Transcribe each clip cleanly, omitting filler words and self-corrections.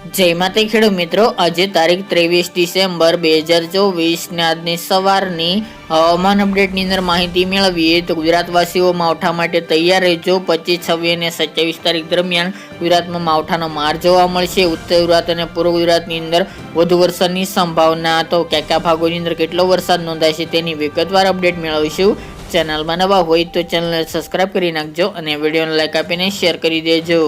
જય માતા ખેડૂત મિત્રો, આજે તારીખ 23 ડિસેમ્બર 2024 ને આજની સવારની હવામાન અપડેટની અંદર માહિતી મેળવીએ તો ગુજરાતવાસીઓ માવઠા માટે તૈયાર રહેજો। 25, 26 અને 27 તારીખ દરમિયાન ગુજરાતમાં માવઠાનો માર જોવા મળશે। ઉત્તર ગુજરાત અને પૂર્વ ગુજરાતની અંદર વધુ વરસાદની સંભાવના, તો કયા કયા ભાગોની અંદર કેટલો વરસાદ નોંધાય છે તેની વિગતવાર અપડેટ મેળવીશું। ચેનલમાં નવા હોય તો ચેનલને સબસ્ક્રાઇબ કરી નાખજો અને વિડીયોને લાઈક આપીને શેર કરી દેજો।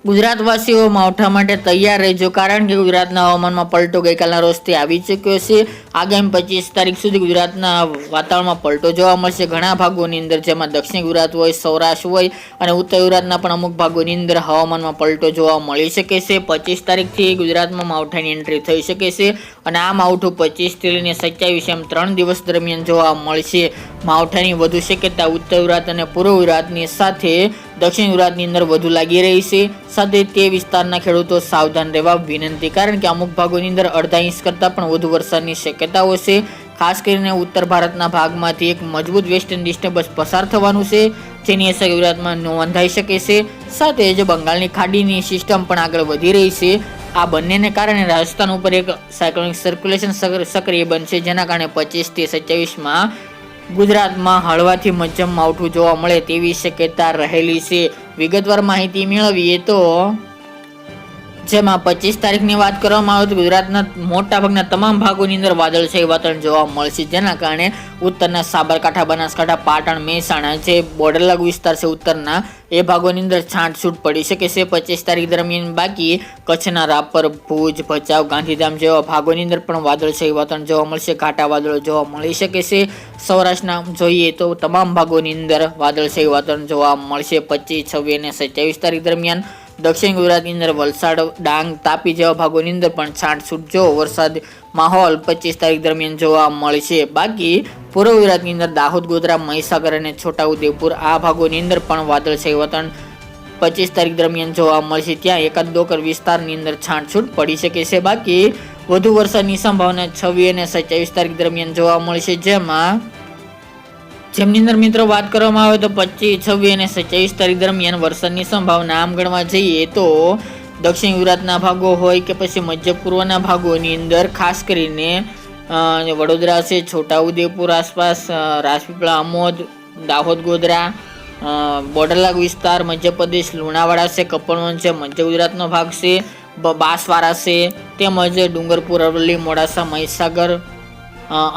ગુજરાતવાસીઓ માવઠા માટે તૈયાર રહેજો, કારણ કે ગુજરાતના હવામાનમાં પલટો ગઈકાલના રોજથી આવી ચૂક્યો છે। આગામી 25 તારીખ સુધી ગુજરાતના વાતાવરણમાં પલટો જોવા મળશે ઘણા ભાગોની અંદર, જેમાં દક્ષિણ ગુજરાત હોય, સૌરાષ્ટ્ર હોય અને ઉત્તર ગુજરાતના પણ અમુક ભાગોની અંદર હવામાનમાં પલટો જોવા મળી શકે છે। 25 તારીખથી ગુજરાતમાં માવઠાની એન્ટ્રી થઈ શકે છે અને આ માવઠું 25 થી લઈને 27 એમ 3 દિવસ દરમિયાન જોવા મળશે। માવઠાની વધુ શક્યતા ઉત્તર ગુજરાત અને પૂર્વ ગુજરાતની સાથે દક્ષિણ ગુજરાતની અંદર વધુ લાગી રહી છે। સાથે તે વિસ્તારના ખેડૂતો સાવધાન રહેવા વિનંતી, કારણ કે અમુક ભાગોની અંદર અડધા ઇંચ કરતાં પણ વધુ વરસાદની શક્યતાઓ છે। ખાસ કરીને ઉત્તર ભારતના ભાગમાંથી એક મજબૂત વેસ્ટર્ન ડિસ્ટર્બન્સ પસાર થવાનું છે, જેની અસર ગુજરાતમાં નોંધાઈ શકે છે। સાથે જ બંગાળની ખાડીની સિસ્ટમ પણ આગળ વધી રહી છે। આ બંનેને કારણે રાજસ્થાન ઉપર એક સાયક્લોનિક સર્ક્યુલેશન સક્રિય બનશે, જેના કારણે 25 થી 27માં ગુજરાતમાં હળવાથી મધ્યમ માવઠું જોવા મળે તેવી શક્યતા રહેલી છે। વિગતવાર માહિતી મેળવીએ તો જેમાં 25 તારીખની વાત કરવામાં આવે તો ગુજરાતના મોટાભાગના તમામ ભાગોની અંદર વાદળછાયું વાતાવરણ જોવા મળશે, જેના કારણે ઉત્તરના સાબરકાંઠા, બનાસકાંઠા, પાટણ, મહેસાણા જે બોર્ડર લાગુ વિસ્તાર છે ઉત્તરના, એ ભાગોની અંદર છાંટછૂટ પડી શકે છે 25 તારીખ દરમિયાન। બાકી કચ્છના રાપર, ભુજ, ભચાઉ, ગાંધીધામ જેવા ભાગોની અંદર પણ વાદળછાયું વાતાવરણ જોવા મળશે, ઘાટા વાદળો જોવા મળી શકે છે। સૌરાષ્ટ્રના જોઈએ તો તમામ ભાગોની અંદર વાદળછાયું વાતાવરણ જોવા મળશે 25, 26 અને 27 તારીખ દરમિયાન। દક્ષિણ ગુજરાતની અંદર વલસાડ, ડાંગ, તાપી જેવા ભાગોની અંદર પણ છાંટછૂટ જો વરસાદ માહોલ 25 તારીખ દરમિયાન જોવા મળશે। બાકી પૂર્વ ગુજરાતની અંદર દાહોદ, ગોધરા, મહીસાગર અને છોટાઉદેપુર આ ભાગોની અંદર પણ વાદળછાયું વાતાવરણ 25 તારીખ દરમિયાન જોવા મળશે, ત્યાં એકાદ દોકર વિસ્તારની અંદર છાંટછૂટ પડી શકે છે। બાકી વધુ વરસાદની સંભાવના 26 અને 27 તારીખ દરમિયાન જોવા મળશે, જેમની અંદર મિત્રો વાત કરવામાં આવે તો 25, 26 અને 27 તારીખ દરમિયાન વરસાદની સંભાવના આમ ગણવા જઈએ તો દક્ષિણ ગુજરાતના ભાગો હોય કે પછી મધ્ય પૂર્વના ભાગોની અંદર ખાસ કરીને વડોદરા છે, છોટાઉદેપુર આસપાસ, રાજપીપળા, આમોદ, દાહોદ, ગોધરા, બોર્ડર લાગુ વિસ્તાર, મધ્યપ્રદેશ, લુણાવાડા છે, કપડવંજ છે, મધ્ય ગુજરાતનો ભાગ છે, બાંસવાડા છે, તેમજ ડુંગરપુર, અરવલ્લી, મોડાસા, મહીસાગર,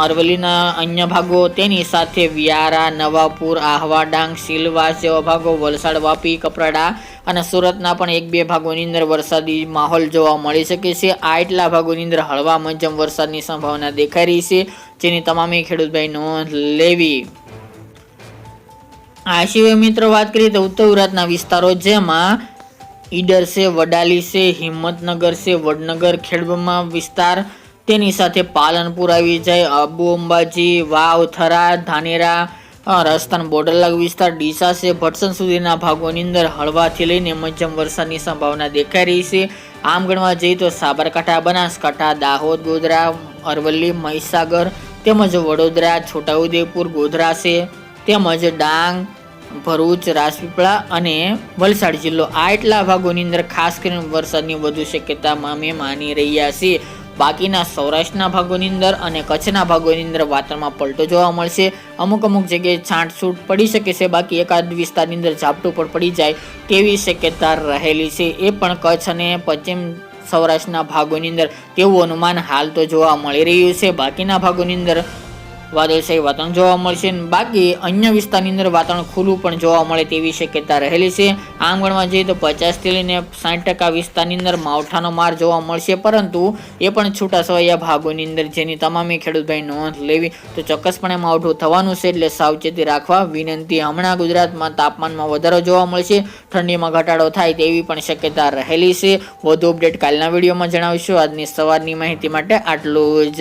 અરવલ્લીના અન્ય ભાગો, તેની સાથે વ્યારા, નવાપુર, આહવા, ડાંગ, સિલવાસ જેવા ભાગો, વલસાડ, વાપી, કપરાડા અને સુરતના પણ 1-2 ભાગોની અંદર વરસાદી માહોલ જોવા મળી શકે છે। આ એટલા ભાગોની અંદર હળવા મધ્યમ વરસાદની સંભાવના દેખાઈ રહી છે, જેની તમામે ખેડૂતભાઈ નોંધ લેવી। આ સિવાય મિત્રો વાત કરીએ તો ઉત્તર ગુજરાતના વિસ્તારો, જેમાં ઈડર છે, વડાલી છે, હિંમતનગર છે, વડનગર, ખેડબ્રહ્મા વિસ્તાર, તેની સાથે પાલનપુર આવી જાય, આબુ, અંબાજી, વાવ, થરાદ, ધાનેરા, રાજસ્થાન બોર્ડર લાગુ વિસ્તાર, ડીસા છે, ભટસન સુધીના ભાગોની અંદર હળવાથી લઈને મધ્યમ વરસાદની સંભાવના દેખાઈ રહી છે। આમ ગણવા જઈએ તો સાબરકાંઠા, બનાસકાંઠા, દાહોદ, ગોધરા, અરવલ્લી, મહીસાગર તેમજ વડોદરા, છોટાઉદેપુર, ગોધરા છે, તેમજ ડાંગ, ભરૂચ, રાજપીપળા અને વલસાડ જિલ્લો, આ એટલા ભાગોની અંદર ખાસ કરીને વરસાદની વધુ શક્યતા અમે માની રહ્યા છીએ। બાકીના સૌરાષ્ટ્રના ભાગોની અંદર અને કચ્છના ભાગોની અંદર વાતાવરણમાં પલટો જોવા મળશે। અમુક જગ્યાએ છાંટછૂટ પડી શકે છે, બાકી એકાદ વિસ્તારની અંદર ઝાપટું પણ પડી જાય તેવી શક્યતા રહેલી છે। એ પણ કચ્છ અને પશ્ચિમ સૌરાષ્ટ્રના ભાગોની અંદર તેવું અનુમાન હાલ તો જોવા મળી રહ્યું છે। બાકીના ભાગોની અંદર વાદળછાયું વાતાવરણ જોવા મળશે, બાકી અન્ય વિસ્તારની અંદર વાતાવરણ ખુલ્લું પણ જોવા મળે તેવી શક્યતા રહેલી છે। આમ ગણવા જઈએ તો 50 થી લઈને 60% વિસ્તારની અંદર માવઠાનો માર જોવા મળશે, પરંતુ એ પણ છૂટાછવાયા ભાગોની અંદર, જેની તમામે ખેડૂતભાઈ નોંધ લેવી। તો ચોક્કસપણે માવઠું થવાનું છે, એટલે સાવચેતી રાખવા વિનંતી। હમણાં ગુજરાતમાં તાપમાનમાં વધારો જોવા મળશે, ઠંડીમાં ઘટાડો થાય તેવી પણ શક્યતા રહેલી છે। વધુ અપડેટ કાલના વિડીયોમાં જણાવીશું। આજની સવારની માહિતી માટે આટલું જ।